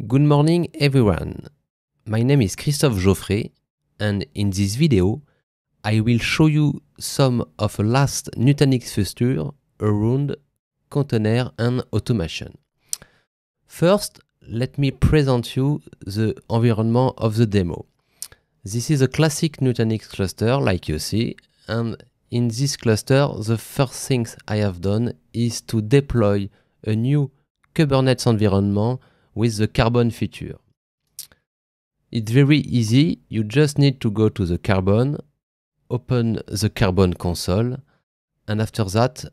Good morning everyone, my name is Christophe Geoffrey and in this video I will show you some of the last Nutanix features around container and automation. First, let me present you the environment of the demo. This is a classic Nutanix cluster like you see, and in this cluster the first things I have done is to deploy a new Kubernetes environment with the Karbon feature. It's very easy, you just need to go to the Karbon, open the Karbon console, and after that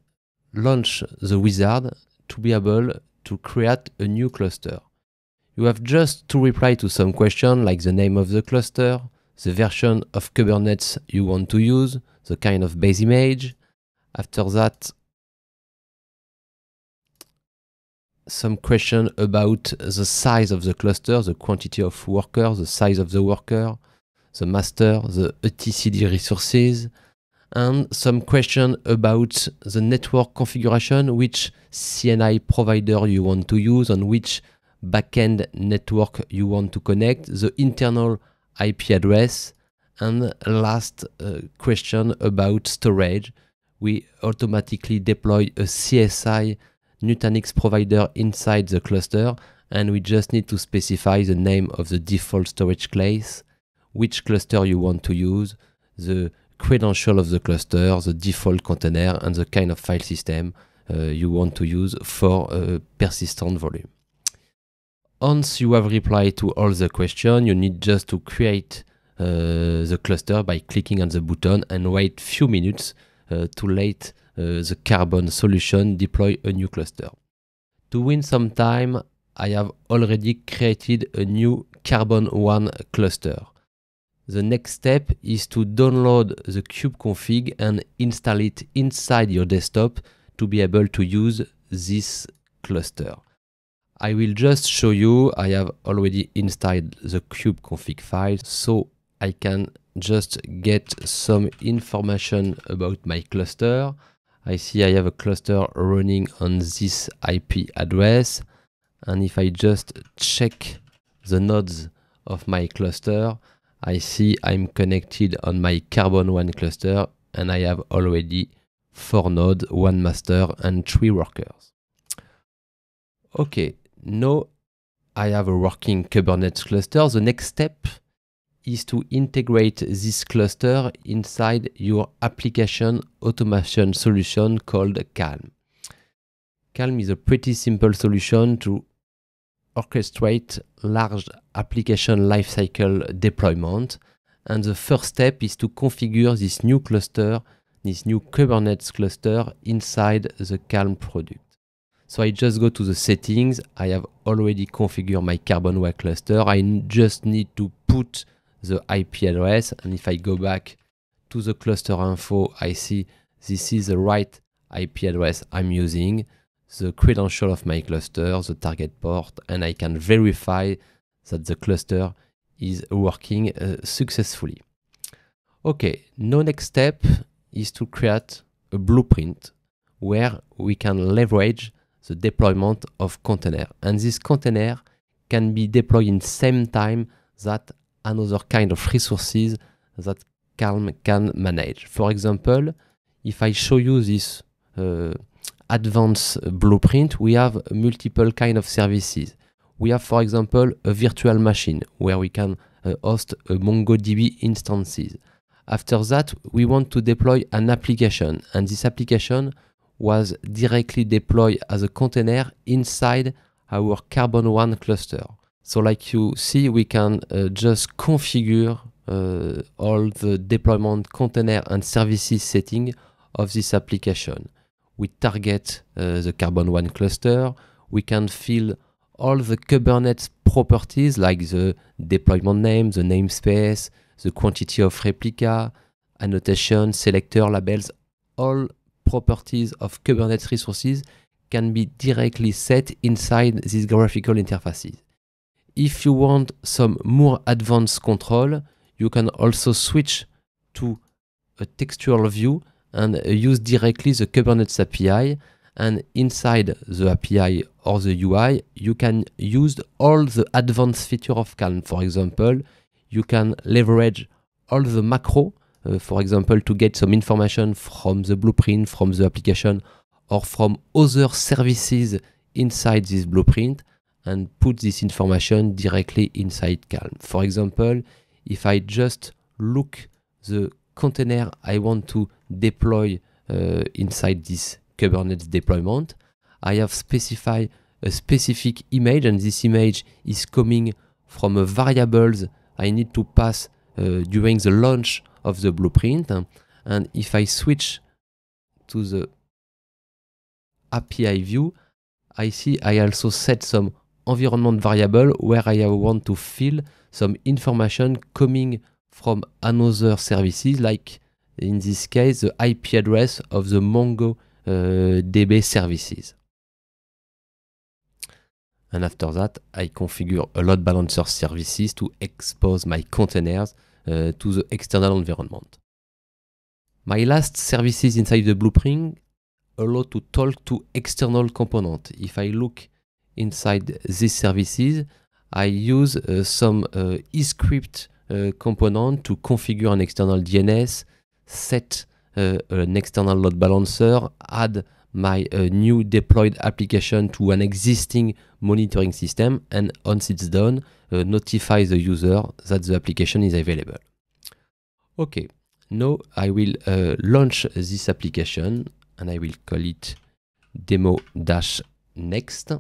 launch the wizard to be able to create a new cluster. You have just to reply to some questions like the name of the cluster, the version of Kubernetes you want to use, the kind of base image. After that, some question about the size of the cluster, the quantity of workers, the size of the worker, the master, the etcd resources, and some question about the network configuration, which CNI provider you want to use, on which backend network you want to connect, the internal IP address, and last question about storage. We automatically deploy a CSI Nutanix provider inside the cluster, and we just need to specify the name of the default storage class, which cluster you want to use, the credential of the cluster, the default container, and the kind of file system you want to use for persistent volume. Once you have replied to all the questions, you need just to create the cluster by clicking on the button and wait few minutes to let the Karbon solution deploy a new cluster. To win some time, I have already created a new Karbon One cluster. The next step is to download the kubeconfig and install it inside your desktop to be able to use this cluster. I will just show you. I have already installed the kubeconfig file, so I can just get some information about my cluster. I see I have a cluster running on this IP address, and if I just check the nodes of my cluster, I see I'm connected on my Karbon One cluster, and I have already 4 nodes, 1 master and 3 workers. Okay, now I have a working Kubernetes cluster. The next step is to integrate this cluster inside your application automation solution called Calm. Calm is a pretty simple solution to orchestrate large application lifecycle deployment. And the first step is to configure this new cluster, this new Kubernetes cluster inside the Calm product. So I just go to the settings. I have already configured my Karbon One cluster. I just need to put the IP address, and if I go back to the cluster info, I see this is the right IP address I'm using, the credential of my cluster, the target port, and I can verify that the cluster is working successfully. Okay, now next step is to create a blueprint where we can leverage the deployment of container, and this container can be deployed in same time that another kind of resources that Calm can manage. For example, if I show you this advanced blueprint, we have multiple kind of services. We have, for example, a virtual machine where we can host a MongoDB instances. After that, we want to deploy an application, and this application was directly deployed as a container inside our Karbon One cluster. So like you see, we can just configure all the deployment container and services setting of this application. We target the Karbon One cluster. We can fill all the Kubernetes properties like the deployment name, the namespace, the quantity of replica, annotation, selector, labels. All properties of Kubernetes resources can be directly set inside these graphical interfaces. If you want some more advanced control, you can also switch to a textual view and use directly the Kubernetes API, and inside the API or the UI, you can use all the advanced feature of Calm. For example, you can leverage all the macro, for example, to get some information from the blueprint, from the application, or from other services inside this blueprint, and put this information directly inside Calm. For example, if I just look the container I want to deploy inside this Kubernetes deployment, I have specified a specific image, and this image is coming from a variables I need to pass during the launch of the blueprint. And if I switch to the API view, I see I also set some environment variable where I want to fill some information coming from another services, like in this case, the IP address of the MongoDB services. And after that, I configure a load balancer services to expose my containers to the external environment. My last services inside the blueprint allow to talk to external component. If I look inside these services, I use some eScript component to configure an external DNS, set an external load balancer, add my new deployed application to an existing monitoring system, and once it's done, notify the user that the application is available. Okay, now I will launch this application, and I will call it demo-next.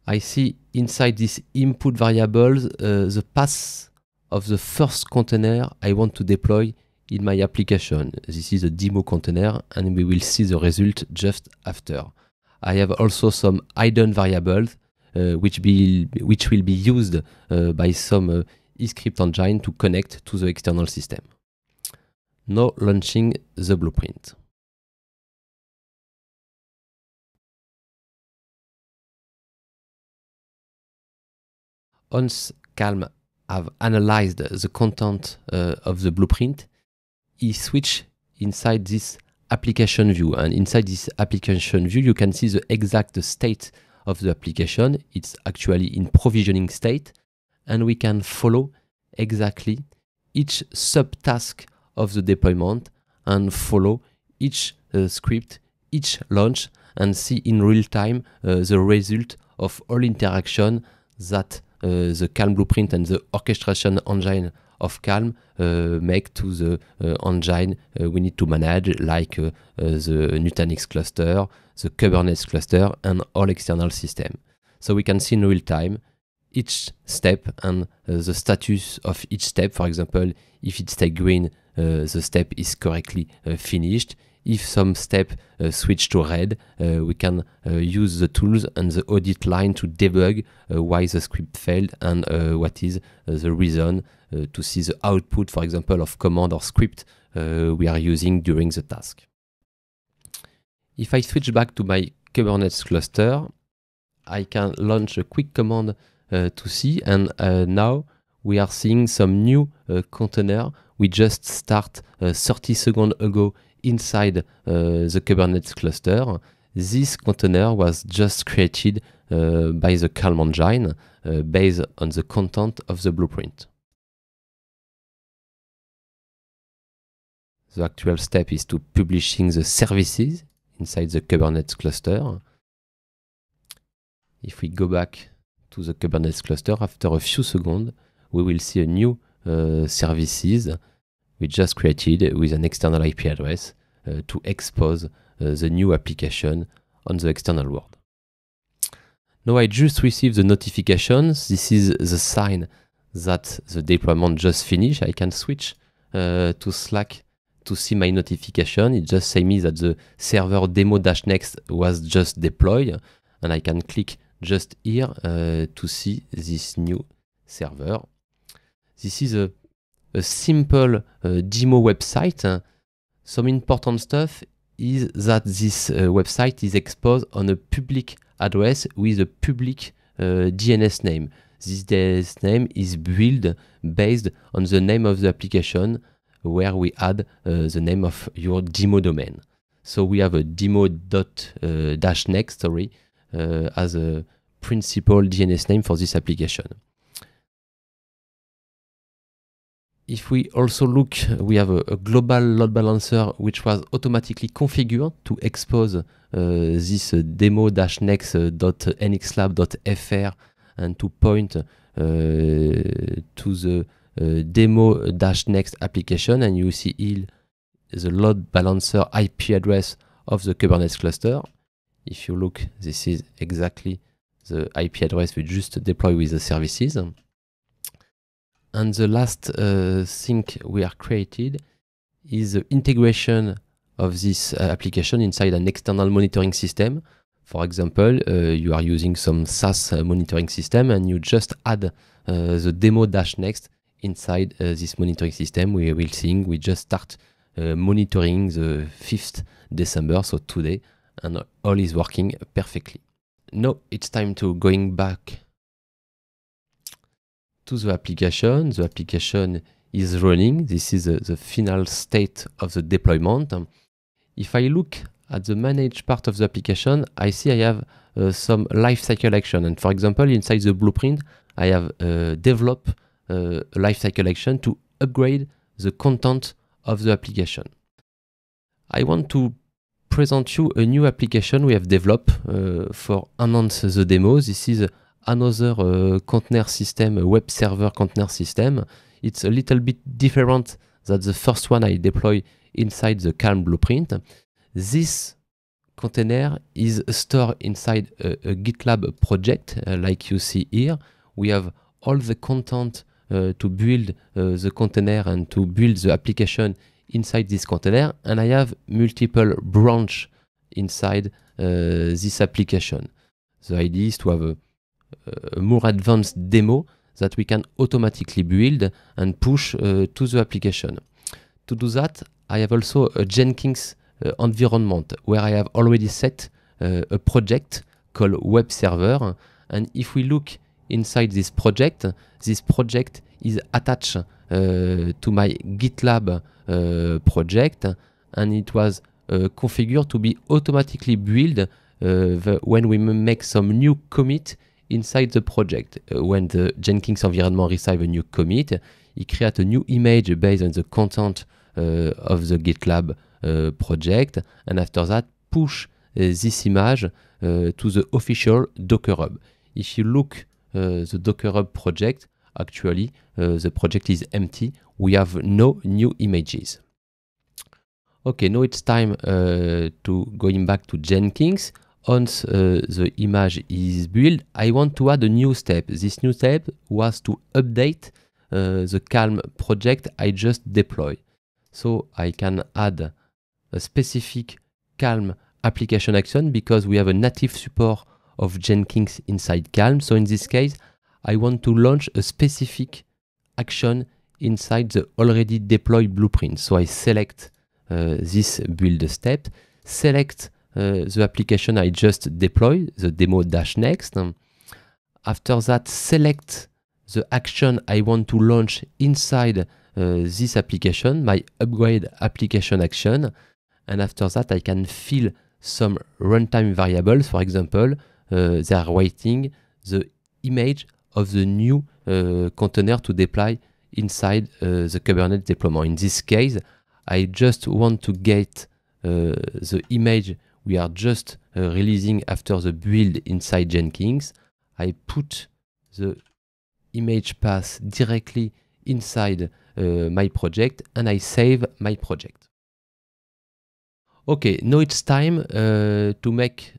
I see inside this input variables the path of the first container I want to deploy in my application. This is a demo container, and we will see the result just after. I have also some hidden variables which will be used by some eScript engine to connect to the external system. Now launching the blueprint. Once Calm have analyzed the content of the blueprint, he switch inside this application view. And inside this application view, you can see the exact state of the application. It's actually in provisioning state, and we can follow exactly each subtask of the deployment and follow each script, each launch, and see in real time the result of all interaction that the Calm blueprint and the orchestration engine of Calm make to the engine we need to manage, like the Nutanix cluster, the Kubernetes cluster, and all external system. So we can see in real time each step and the status of each step. For example, if it's stay green, the step is correctly finished. If some step switch to red, we can use the tools and the audit line to debug why the script failed and what is the reason, to see the output, for example, of command or script we are using during the task. If I switch back to my Kubernetes cluster, I can launch a quick command to see, and now we are seeing some new container we just start 30 seconds ago inside the Kubernetes cluster. This container was just created by the Calm engine based on the content of the blueprint. The actual step is to publishing the services inside the Kubernetes cluster. If we go back to the Kubernetes cluster, after a few seconds, we will see a new services we just created with an external IP address to expose the new application on the external world. Now I just received the notifications. This is the sign that the deployment just finished. I can switch to Slack to see my notification. It just says me that the server demo-next was just deployed, and I can click just here to see this new server. This is a simple demo website. Some important stuff is that this website is exposed on a public address with a public DNS name. This DNS name is built based on the name of the application, where we add the name of your demo domain. So we have a demo.-next, as a principal DNS name for this application. If we also look, we have a global load balancer which was automatically configured to expose this demo-next.nxlab.fr and to point to the demo-next application, and you see here the load balancer IP address of the Kubernetes cluster. If you look, this is exactly the IP address we just deploy with the services. And the last thing we are created is the integration of this application inside an external monitoring system. For example, you are using some SaaS monitoring system and you just add the demo-next inside this monitoring system. We will see we just start monitoring the 5th December, so today, and all is working perfectly. Now it's time to going back to the application. The application is running. This is the final state of the deployment. If I look at the manage part of the application, I see I have some lifecycle action. And for example, inside the blueprint, I have developed a lifecycle action to upgrade the content of the application. I want to present you a new application we have developed for enhance the demo. This is another container system, a web server container system. It's a little bit different than the first one I deploy inside the Calm blueprint. This container is stored inside a GitLab project, like you see here. We have all the content to build the container and to build the application inside this container, and I have multiple branches inside this application. The idea is to have a more advanced demo that we can automatically build and push to the application. To do that, I have also a Jenkins environment where I have already set a project called web server. And if we look inside this project is attached to my GitLab project, and it was configured to be automatically built when we make some new commit inside the project. When the Jenkins environment receives a new commit, it creates a new image based on the content of the GitLab project, and after that push this image to the official Docker Hub. If you look the Docker Hub project, actually the project is empty. We have no new images. Okay, now it's time to going back to Jenkins. Once the image is built, I want to add a new step. This new step was to update the Calm project I just deployed. So I can add a specific Calm application action because we have a native support of Jenkins inside Calm. So in this case, I want to launch a specific action inside the already deployed blueprint. So I select this build step, select the application I just deployed, the demo-next. After that, select the action I want to launch inside this application, my upgrade application action. And after that, I can fill some runtime variables. For example, they are waiting the image of the new container to deploy inside the Kubernetes deployment. In this case, I just want to get the image we are just releasing after the build inside Jenkins. I put the image path directly inside my project and I save my project. Okay, now it's time to make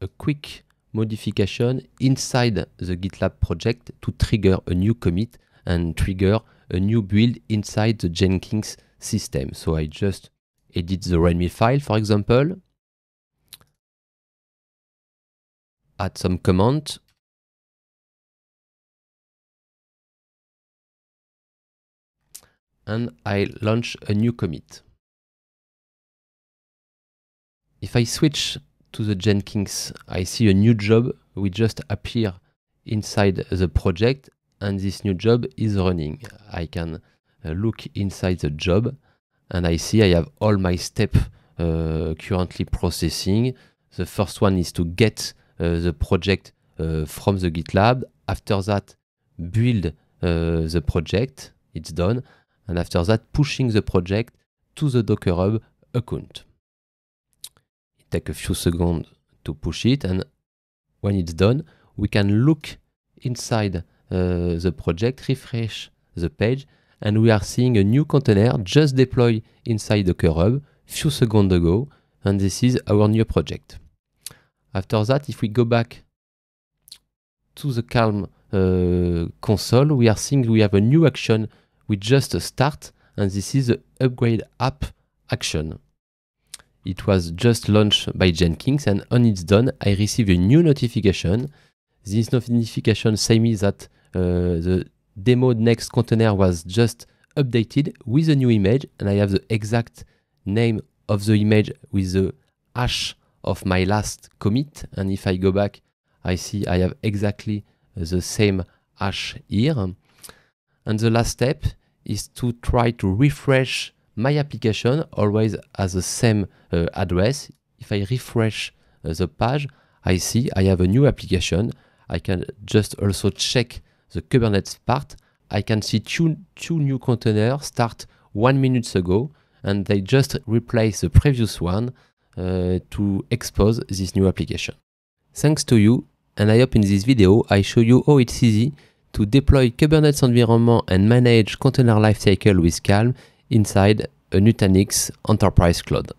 a quick modification inside the GitLab project to trigger a new commit and trigger a new build inside the Jenkins system. So I just edit the README file, for example, add some comment, and I launch a new commit. If I switch to the Jenkins, I see a new job will just appear inside the project, and this new job is running. I can look inside the job and I see I have all my steps currently processing. The first one is to get the project from the GitLab. After that, build the project. It's done. And after that, pushing the project to the Docker Hub account. It takes a few seconds to push it. And when it's done, we can look inside the project, refresh the page, and we are seeing a new container just deployed inside Docker Hub few seconds ago, and this is our new project. After that, if we go back to the Calm console, we are seeing we have a new action. We just start, and this is the upgrade app action. It was just launched by Jenkins, and when it's done, I receive a new notification. This notification says me that the demo next container was just updated with a new image, and I have the exact name of the image with the hash of my last commit. And if I go back, I see I have exactly the same hash here. And the last step is to try to refresh my application, always as the same address. If I refresh the page, I see I have a new application. I can just also check the Kubernetes part. I can see two new containers start 1 minute ago, and they just replace the previous one to expose this new application. Thanks to you, and I hope in this video I show you how it's easy to deploy Kubernetes environment and manage container lifecycle with Calm inside a Nutanix Enterprise Cloud.